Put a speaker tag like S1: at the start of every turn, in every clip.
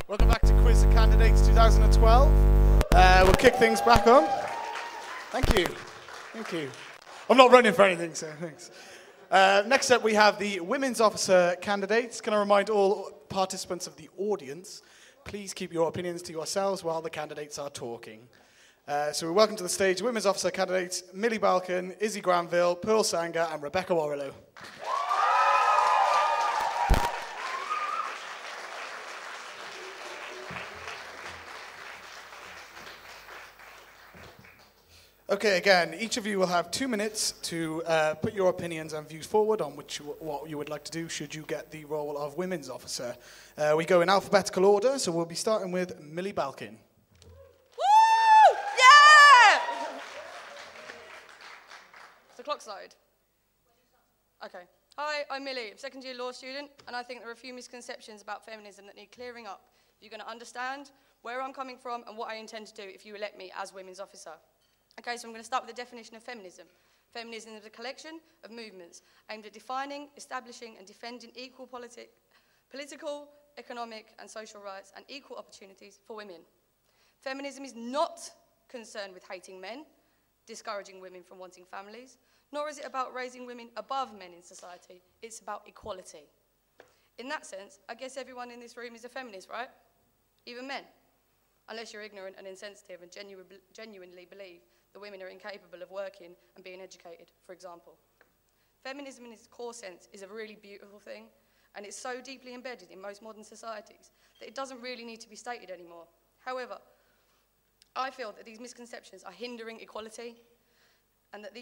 S1: Welcome back to Quiz the Candidates 2012. We'll kick things back on. Thank you. Thank you. I'm not running for anything, so thanks. Next up, we have the Women's Officer candidates. Can I remind all participants of the audience, please keep your opinions to yourselves while the candidates are talking. So we welcome to the stage Women's Officer candidates Millie Balkan, Izzy Granville, Pearl Sanger, and Rebecca Warrilow. Okay, again, each of you will have 2 minutes to put your opinions and views forward on what you would like to do should you get the role of Women's Officer. We go in alphabetical order, so we'll be starting with Millie Balkan.
S2: Woo! Yeah! Is the clock slide? Okay. Hi, I'm Millie, I'm a second-year law student, and I think there are a few misconceptions about feminism that need clearing up. You're going to understand where I'm coming from and what I intend to do if you elect me as Women's Officer. Okay, so I'm going to start with the definition of feminism. Feminism is a collection of movements aimed at defining, establishing and defending equal political, economic and social rights and equal opportunities for women. Feminism is not concerned with hating men, discouraging women from wanting families, nor is it about raising women above men in society. It's about equality. In that sense, I guess everyone in this room is a feminist, right? Even men. Unless you're ignorant and insensitive and genuinely believe that women are incapable of working and being educated, for example. Feminism in its core sense is a really beautiful thing, and it's so deeply embedded in most modern societies that it doesn't really need to be stated anymore. However, I feel that these misconceptions are hindering equality and that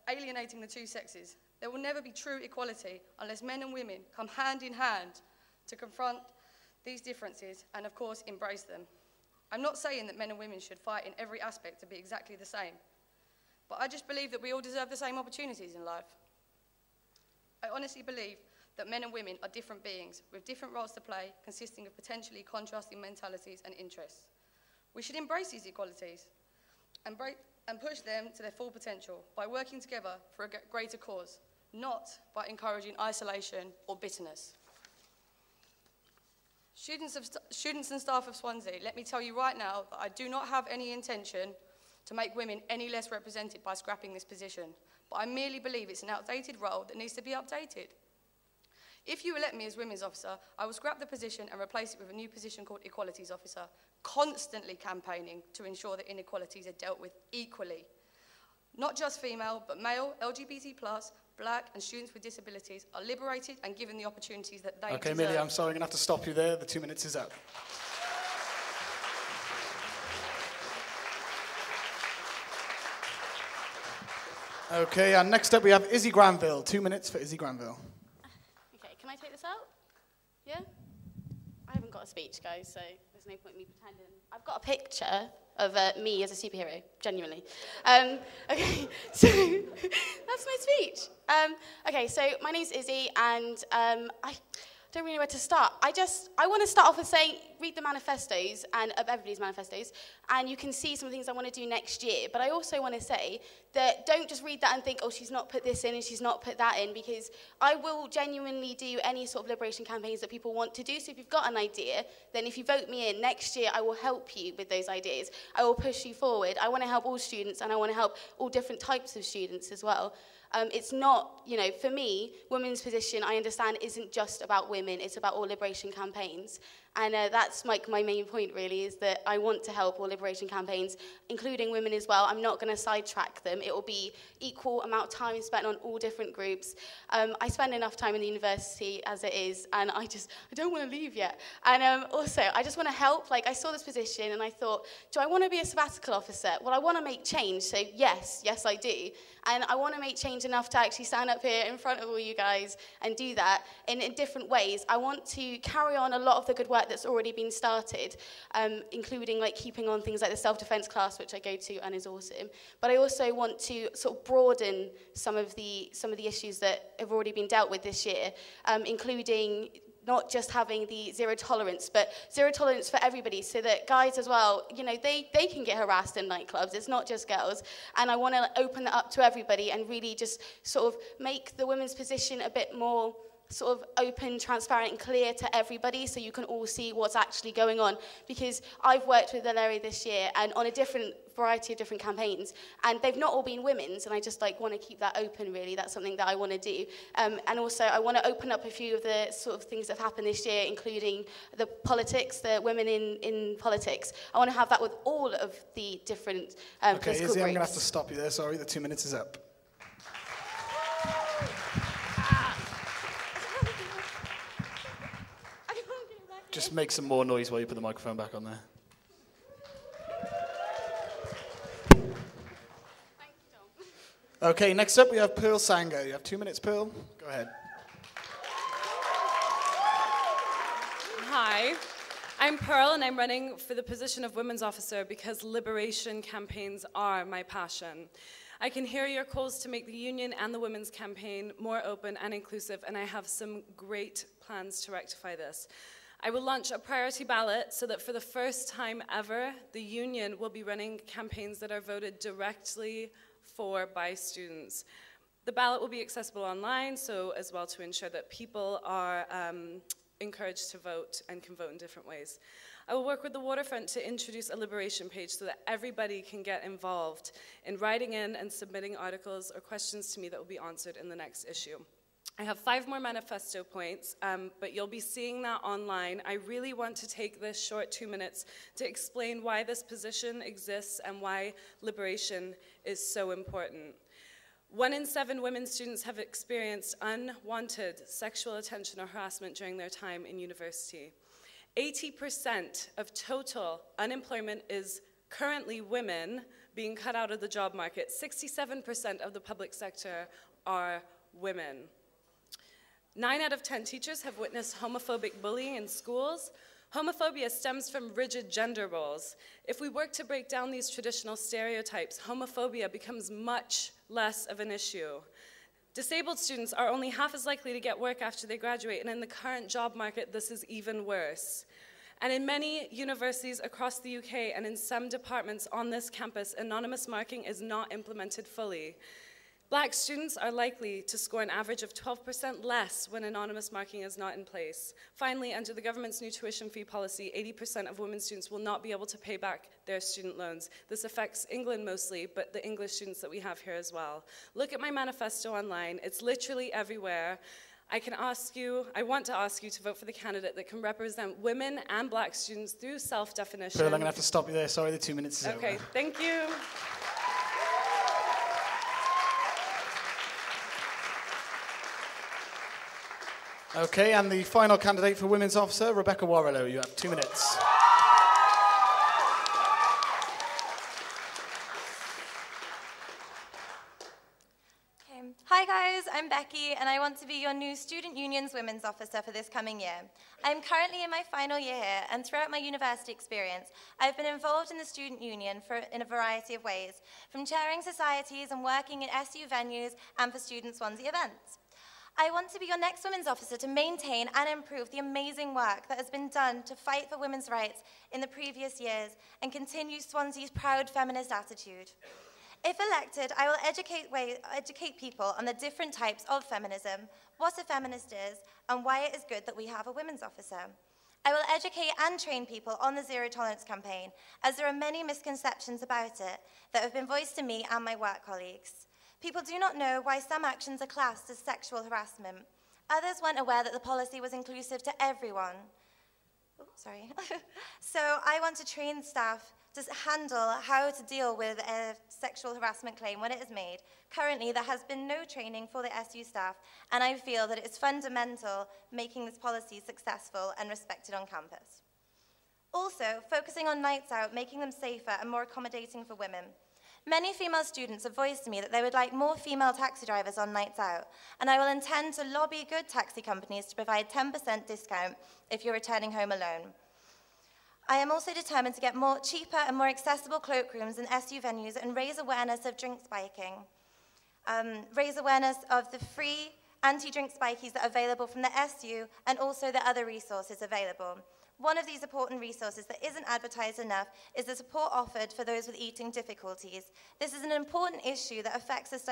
S2: alienating the two sexes. There will never be true equality unless men and women come hand in hand to confront these differences and, of course, embrace them. I'm not saying that men and women should fight in every aspect to be exactly the same, but I just believe that we all deserve the same opportunities in life. I honestly believe that men and women are different beings with different roles to play, consisting of potentially contrasting mentalities and interests. We should embrace these equalities and push them to their full potential by working together for a greater cause, not by encouraging isolation or bitterness. Students and staff of Swansea, let me tell you right now that I do not have any intention to make women any less represented by scrapping this position, but I merely believe it's an outdated role that needs to be updated. If you elect me as Women's Officer, I will scrap the position and replace it with a new position called Equalities Officer, constantly campaigning to ensure that inequalities are dealt with equally. Not just female, but male, LGBT+, Black and students with disabilities are liberated and given the opportunities that they deserve.
S1: Okay, Millie, I'm sorry, I'm going to have to stop you there. The 2 minutes is up. Okay, and next up we have Izzy Granville. 2 minutes for Izzy Granville.
S3: Okay, can I take this out? Yeah? I haven't got a speech, guys, so there's no point in me pretending. I've got a picture of me as a superhero, genuinely. Okay, so that's my speech. Okay, so my name's Izzy, and I don't really know where to start. I want to start off with saying, read the manifestos, and of everybody's manifestos, and you can see some things I want to do next year. But I also want to say that don't just read that and think, oh, she's not put this in and she's not put that in, because I will genuinely do any sort of liberation campaigns that people want to do. So if you've got an idea, then if you vote me in next year, I will help you with those ideas. I will push you forward. I want to help all students, and I want to help all different types of students as well. It's not, you know, for me, women's position, I understand, isn't just about women. It's about all liberation campaigns. And that's my main point, really, is that I want to help all liberation campaigns, including women as well. I'm not going to sidetrack them. It will be equal amount of time spent on all different groups. I spend enough time in the university as it is, and I don't want to leave yet. And also, I just want to help. Like, I saw this position, and I thought, do I want to be a sabbatical officer? Well, I want to make change, so yes, I do. And I want to make change enough to actually stand up here in front of all you guys and do that in different ways. I want to carry on a lot of the good work that's already been started, including like keeping on things like the self-defense class, which I go to and is awesome. But I also want to sort of broaden some of the issues that have already been dealt with this year, including not just having the zero tolerance, but zero tolerance for everybody, so that guys as well, you know, they can get harassed in nightclubs. It's not just girls. And I want to open that up to everybody and really just sort of make the women's position a bit more sort of open, transparent and clear to everybody so you can all see what's actually going on. Because I've worked with Valerie this year and on a different variety of different campaigns, and they've not all been women's, and I just want to keep that open, really. That's something that I want to do. And also I want to open up a few of the sort of things that have happened this year, including the politics, the women in politics. I want to have that with all of the different
S1: okay,
S3: political
S1: Izzy, I'm going to
S3: groups.
S1: have to stop you there. Sorry, the 2 minutes is up. Just make some more noise while you put the microphone back on there. Okay, next up we have Pearl Sango. You have 2 minutes, Pearl. Go ahead.
S4: Hi, I'm Pearl and I'm running for the position of Women's Officer because liberation campaigns are my passion. I can hear your calls to make the union and the women's campaign more open and inclusive, and I have some great plans to rectify this. I will launch a priority ballot so that for the first time ever, the union will be running campaigns that are voted directly for by students. The ballot will be accessible online, so as well to ensure that people are encouraged to vote and can vote in different ways. I will work with the Waterfront to introduce a liberation page so that everybody can get involved in writing in and submitting articles or questions to me that will be answered in the next issue. I have 5 more manifesto points, but you'll be seeing that online. I really want to take this short 2 minutes to explain why this position exists and why liberation is so important. 1 in 7 women students have experienced unwanted sexual attention or harassment during their time in university. 80% of total unemployment is currently women being cut out of the job market. 67% of the public sector are women. 9 out of 10 teachers have witnessed homophobic bullying in schools. Homophobia stems from rigid gender roles. If we work to break down these traditional stereotypes, homophobia becomes much less of an issue. Disabled students are only half as likely to get work after they graduate, and in the current job market, this is even worse. And in many universities across the UK and in some departments on this campus, anonymous marking is not implemented fully. Black students are likely to score an average of 12% less when anonymous marking is not in place. Finally, under the government's new tuition fee policy, 80% of women students will not be able to pay back their student loans. This affects England mostly, but the English students that we have here as well. Look at my manifesto online. It's literally everywhere. I want to ask you to vote for the candidate that can represent women and black students through self-definition.
S1: Pearl, I'm going to have to stop you there. Sorry, the 2 minutes is over.
S4: Okay, thank you.
S1: Okay, and the final candidate for Women's Officer, Rebecca Warrilow. You have 2 minutes.
S5: Okay. Hi guys, I'm Becky and I want to be your new Student Union's Women's Officer for this coming year. I'm currently in my final year here, and throughout my university experience, I've been involved in the Student Union in a variety of ways, from chairing societies and working in SU venues and for Student Swansea events. I want to be your next Women's Officer to maintain and improve the amazing work that has been done to fight for women's rights in the previous years and continue Swansea's proud feminist attitude. If elected, I will educate people on the different types of feminism, what a feminist is, and why it is good that we have a Women's Officer. I will educate and train people on the Zero Tolerance campaign, as there are many misconceptions about it that have been voiced to me and my work colleagues. People do not know why some actions are classed as sexual harassment. Others weren't aware that the policy was inclusive to everyone. Oh, sorry. So I want to train staff to handle how to deal with a sexual harassment claim when it is made. Currently, there has been no training for the SU staff, and I feel that it is fundamental making this policy successful and respected on campus. Also, focusing on nights out, making them safer and more accommodating for women. Many female students have voiced to me that they would like more female taxi drivers on nights out, and I will intend to lobby good taxi companies to provide 10% discount if you're returning home alone. I am also determined to get cheaper and more accessible cloakrooms in SU venues and raise awareness of drink spiking. Raise awareness of the free anti-drink spikies that are available from the SU and also the other resources available. One of these important resources that isn't advertised enough is the support offered for those with eating difficulties. This is an important issue that affects us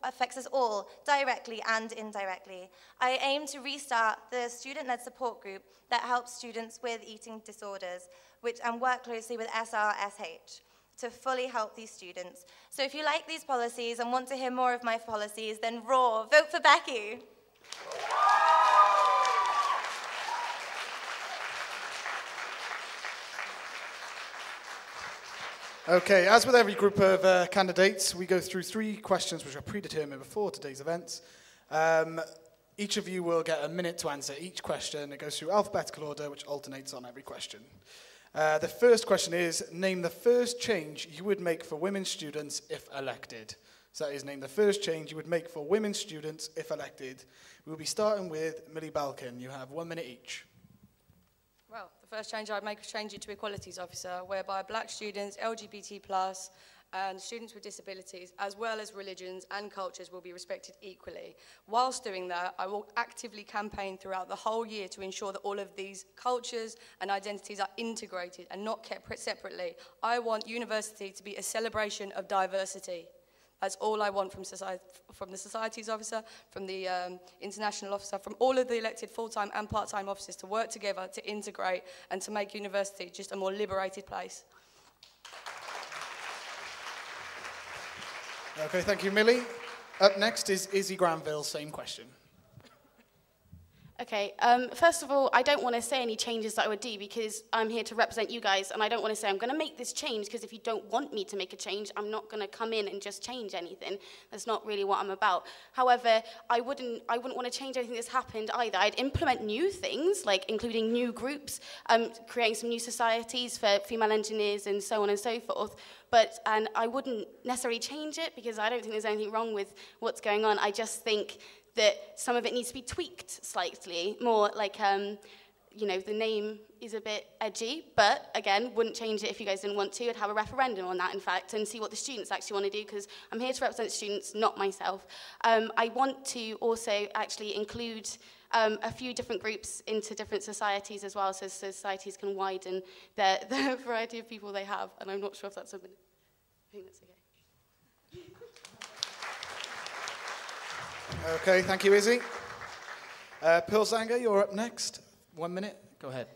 S5: affects us all, directly and indirectly. I aim to restart the student-led support group that helps students with eating disorders, and work closely with SRSH to fully help these students. So if you like these policies and want to hear more of my policies, then roar, vote for Becky.
S1: Okay, as with every group of candidates, we go through 3 questions which are predetermined before today's events. Each of you will get a minute to answer each question. It goes through alphabetical order, which alternates on every question. The first question is, name the first change you would make for women students if elected. So that is, name the first change you would make for women students if elected. We'll be starting with Millie Balkin. You have 1 minute each.
S2: Well, the first change I'd make is change it to Equalities Officer, whereby black students, LGBT+, and students with disabilities, as well as religions and cultures, will be respected equally. Whilst doing that, I will actively campaign throughout the whole year to ensure that all of these cultures and identities are integrated and not kept separately. I want university to be a celebration of diversity. That's all I want from the Societies Officer, from the International Officer, from all of the elected full-time and part-time officers to work together to integrate and to make university just a more liberated place.
S1: Okay, thank you, Millie. Up next is Izzy Granville, same question.
S3: Okay, first of all, I don't want to say any changes that I would do because I'm here to represent you guys, and I don't want to say I'm going to make this change because if you don't want me to make a change, I'm not going to come in and just change anything. That's not really what I'm about. However, I wouldn't want to change anything that's happened either. I'd implement new things, like including new groups, creating some new societies for female engineers and so on and so forth. And I wouldn't necessarily change it because I don't think there's anything wrong with what's going on. I just think that some of it needs to be tweaked slightly, more like, you know, the name is a bit edgy, but again, wouldn't change it if you guys didn't want to. I'd have a referendum on that, in fact, and see what the students actually want to do, because I'm here to represent students, not myself. I want to also actually include a few different groups into different societies as well, so societies can widen the variety of people they have, and I'm not sure if that's something. I think that's okay.
S1: Okay, thank you, Izzy. Pearl Sanger, you're up next. 1 minute, go ahead.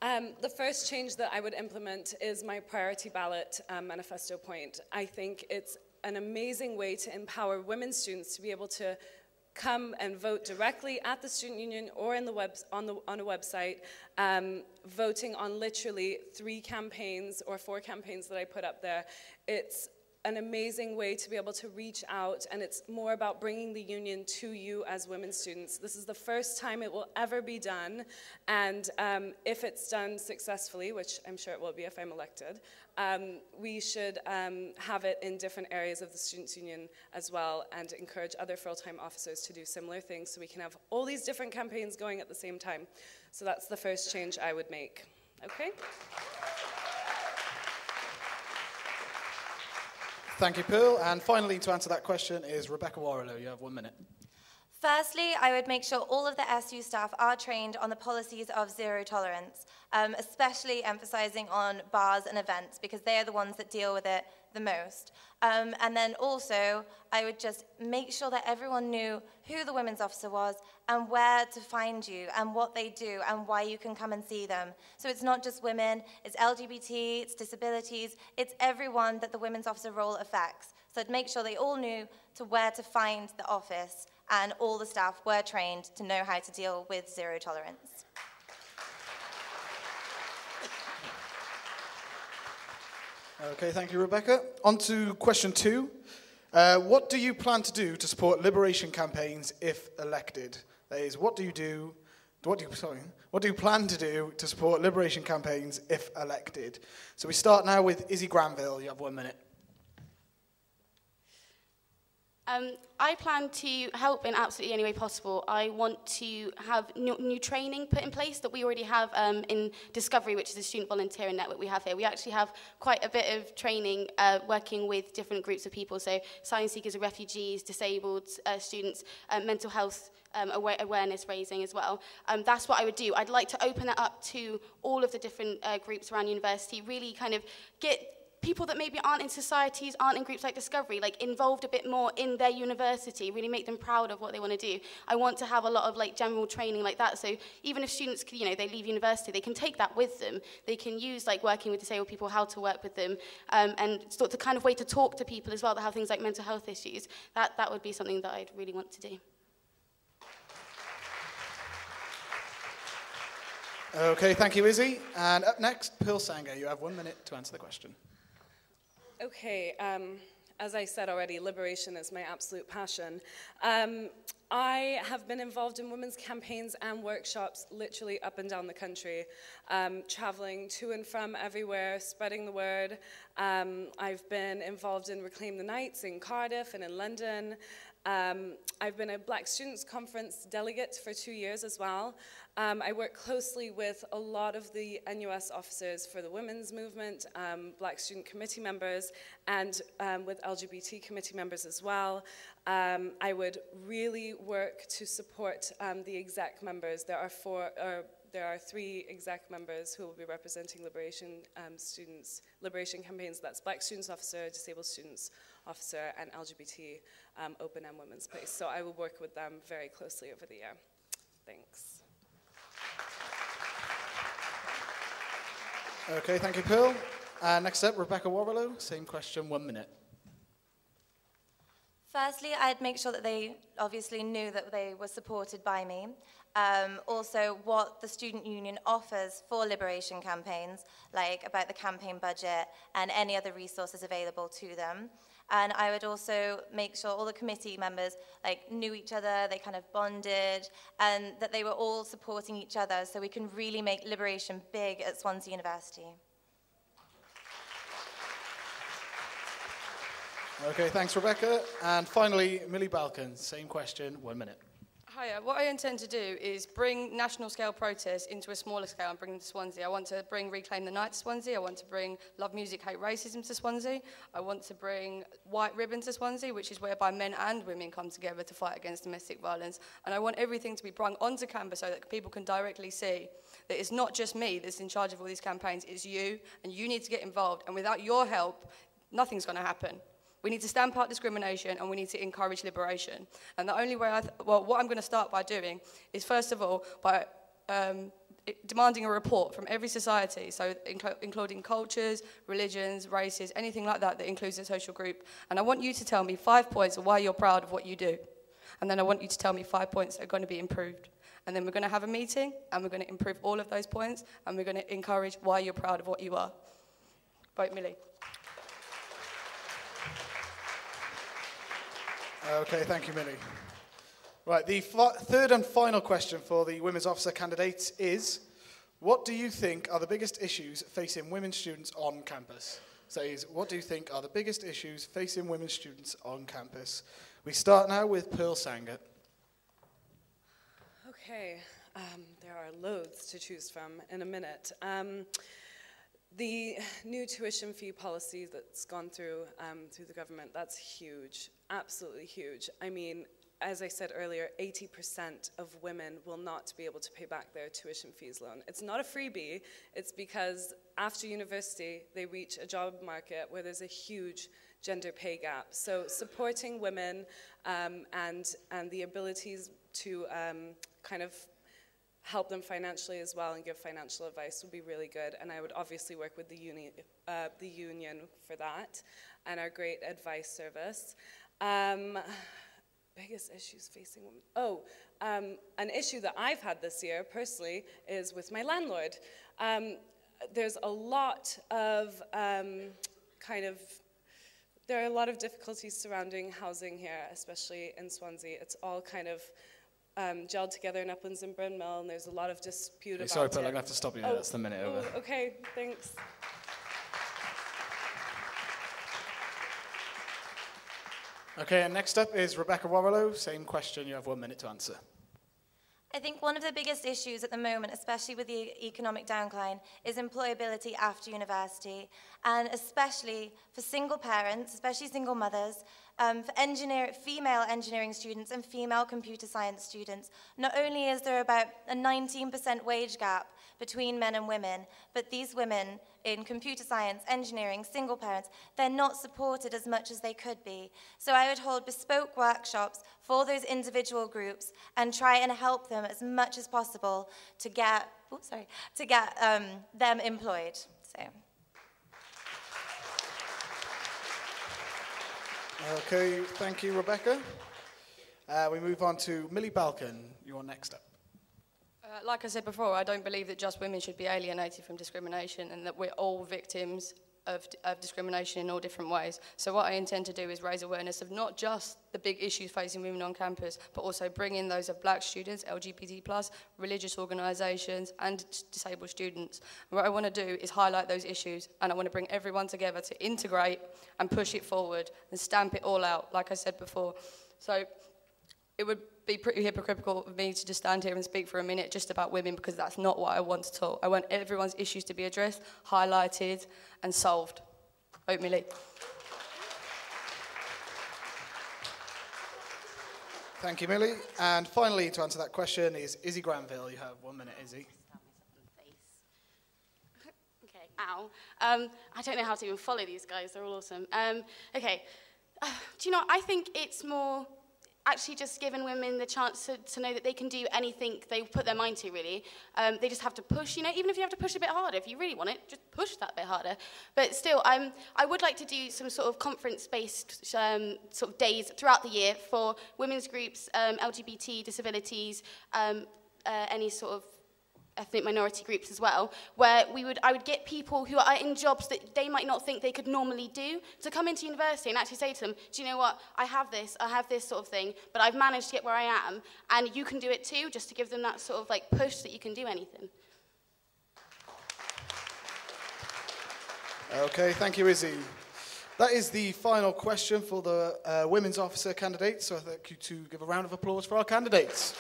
S4: The first change that I would implement is my priority ballot manifesto point. I think it's an amazing way to empower women students to be able to come and vote directly at the student union or in on a website, voting on literally 3 campaigns or 4 campaigns that I put up there. It's an amazing way to be able to reach out, and it's more about bringing the union to you as women students. This is the first time it will ever be done, and if it's done successfully, which I'm sure it will be if I'm elected, we should have it in different areas of the Students' Union as well, and encourage other full-time officers to do similar things so we can have all these different campaigns going at the same time. So that's the first change I would make. Okay?
S1: Thank you, Pearl. And finally, to answer that question is Rebecca Warrilow. You have 1 minute.
S5: Firstly, I would make sure all of the SU staff are trained on the policies of zero tolerance, especially emphasizing on bars and events because they are the ones that deal with it the most. And then also, I would just make sure that everyone knew who the women's officer was and where to find you and what they do and why you can come and see them. So it's not just women, it's LGBT, it's disabilities, it's everyone that the women's officer role affects. So I'd make sure they all knew to where to find the office and all the staff were trained to know how to deal with zero tolerance.
S1: Okay, thank you, Rebecca. On to question 2. What do you plan to do to support liberation campaigns if elected? That is, what do you plan to do to support liberation campaigns if elected? So we start now with Izzy Granville. You have 1 minute.
S3: I plan to help in absolutely any way possible. I want to have new training put in place that we already have in Discovery, which is a student volunteering network we have here. We actually have quite a bit of training working with different groups of people, so asylum seekers, refugees, disabled students, mental health awareness raising as well. That's what I would do. I'd like to open it up to all of the different groups around university, really kind of get people that maybe aren't in societies, aren't in groups like Discovery, like involved a bit more in their university, really make them proud of what they want to do. I want to have a lot of like general training like that, so even if students, you know, they leave university, they can take that with them. They can use like working with disabled people, how to work with them, and sort of kind of way to talk to people as well that have things like mental health issues. That would be something that I'd really want to do.
S1: Okay, thank you, Izzy. And up next, Pearl Sanger. You have 1 minute to answer the question.
S4: Okay, as I said already, liberation is my absolute passion. I have been involved in women's campaigns and workshops literally up and down the country, traveling to and from everywhere, spreading the word. I've been involved in Reclaim the Nights in Cardiff and in London. I've been a Black Students' Conference delegate for 2 years as well. I work closely with a lot of the NUS officers for the women's movement, Black Student Committee members, and with LGBT committee members as well. I would really work to support the exec members. There are 3 exec members who will be representing liberation campaigns. That's Black Students Officer, Disabled Students Officer, and LGBT Open and Women's Place. So I will work with them very closely over the year. Thanks.
S1: Okay, thank you, Pearl. Next up, Rebecca Warrilow. Same question, 1 minute.
S5: Firstly, I'd make sure that they obviously knew that they were supported by me. Also, what the student union offers for liberation campaigns, like about the campaign budget and any other resources available to them. And I would also make sure all the committee members knew each other, they kind of bonded, and that they were all supporting each other so we can really make liberation big at Swansea University.
S1: Okay, thanks, Rebecca. And finally, Millie Balkan, same question, 1 minute.
S2: Hiya. What I intend to do is bring national scale protests into a smaller scale and bring them to Swansea. I want to bring Reclaim the Night to Swansea. I want to bring Love Music, Hate Racism to Swansea. I want to bring White Ribbon to Swansea, which is whereby men and women come together to fight against domestic violence. And I want everything to be brought onto campus so that people can directly see that it's not just me that's in charge of all these campaigns, it's you, and you need to get involved. And without your help, nothing's going to happen. We need to stamp out discrimination and we need to encourage liberation. And the only way what I'm going to start by doing is, first of all, by demanding a report from every society, so including cultures, religions, races, anything like that that includes a social group. And I want you to tell me 5 points of why you're proud of what you do. And then I want you to tell me 5 points that are going to be improved. And then we're going to have a meeting and we're going to improve all of those points and we're going to encourage why you're proud of what you are. Vote Millie.
S1: Okay, thank you, Millie. Right, the third and final question for the Women's Officer candidates is, what do you think are the biggest issues facing women students on campus? Says, what do you think are the biggest issues facing women students on campus? We start now with Pearl Sanger.
S4: Okay, there are loads to choose from in a minute. The new tuition fee policy that's gone through the government, that's huge, absolutely huge. I mean, as I said earlier, 80% of women will not be able to pay back their tuition fees loan. It's not a freebie, it's because after university, they reach a job market where there's a huge gender pay gap. So supporting women and the abilities to kind of help them financially as well and give financial advice would be really good. And I would obviously work with the union for that and our great advice service. Biggest issues facing women. Oh, an issue that I've had this year personally is with my landlord. There's a lot of there are a lot of difficulties surrounding housing here, especially in Swansea. It's all kind of gelled together in Uplands and Brynmill, and there's a lot of dispute about it.
S1: Sorry, Pearl, I'm going to have to stop you now. That's the minute over.
S4: Okay, thanks.
S1: Okay, and next up is Rebecca Warrilow. Same question, you have 1 minute to answer.
S5: I think one of the biggest issues at the moment, especially with the economic downcline, is employability after university, and especially for single parents, especially single mothers, for female engineering students and female computer science students. Not only is there about a 19% wage gap between men and women, but these women in computer science, engineering, single parents, they're not supported as much as they could be. So I would hold bespoke workshops for those individual groups and try and help them as much as possible to get, them employed. So.
S1: Okay, thank you, Rebecca. We move on to Millie Balkan. You're next up.
S2: Like I said before, I don't believe that just women should be alienated from discrimination and that we're all victims of discrimination in all different ways. So what I intend to do is raise awareness of not just the big issues facing women on campus, but also bring in those of black students, LGBT+, religious organisations and disabled students. And what I want to do is highlight those issues, and I want to bring everyone together to integrate and push it forward and stamp it all out, like I said before. So it would be pretty hypocritical of me to just stand here and speak for a minute just about women, because that's not what I want to talk. I want everyone's issues to be addressed, highlighted and solved. Vote Millie.
S1: Thank you, Millie. And finally, to answer that question is Izzy Granville. You have 1 minute, Izzy.
S3: Okay, ow. I don't know how to even follow these guys. They're all awesome. Okay. Do you know, I think it's more actually just giving women the chance to know that they can do anything they put their mind to, really. They just have to push, you know, even if you have to push a bit harder, if you really want it, just push that bit harder. But still, I would like to do some sort of conference-based sort of days throughout the year for women's groups, LGBT, disabilities, any sort of ethnic minority groups as well, where I would get people who are in jobs that they might not think they could normally do to come into university and actually say to them, do you know what, I have this sort of thing, but I've managed to get where I am, and you can do it too, just to give them that sort of like push that you can do anything.
S1: Okay, thank you, Izzy. That is the final question for the women's officer candidates, so I'd like you to give a round of applause for our candidates.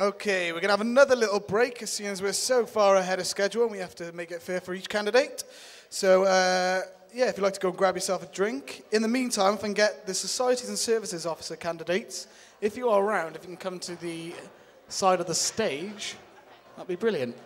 S1: Okay, we're going to have another little break, seeing as we're so far ahead of schedule and we have to make it fair for each candidate. So, yeah, if you'd like to go and grab yourself a drink. In the meantime, if I can get the Societies and Services Officer candidates, if you are around, if you can come to the side of the stage, that'd be brilliant.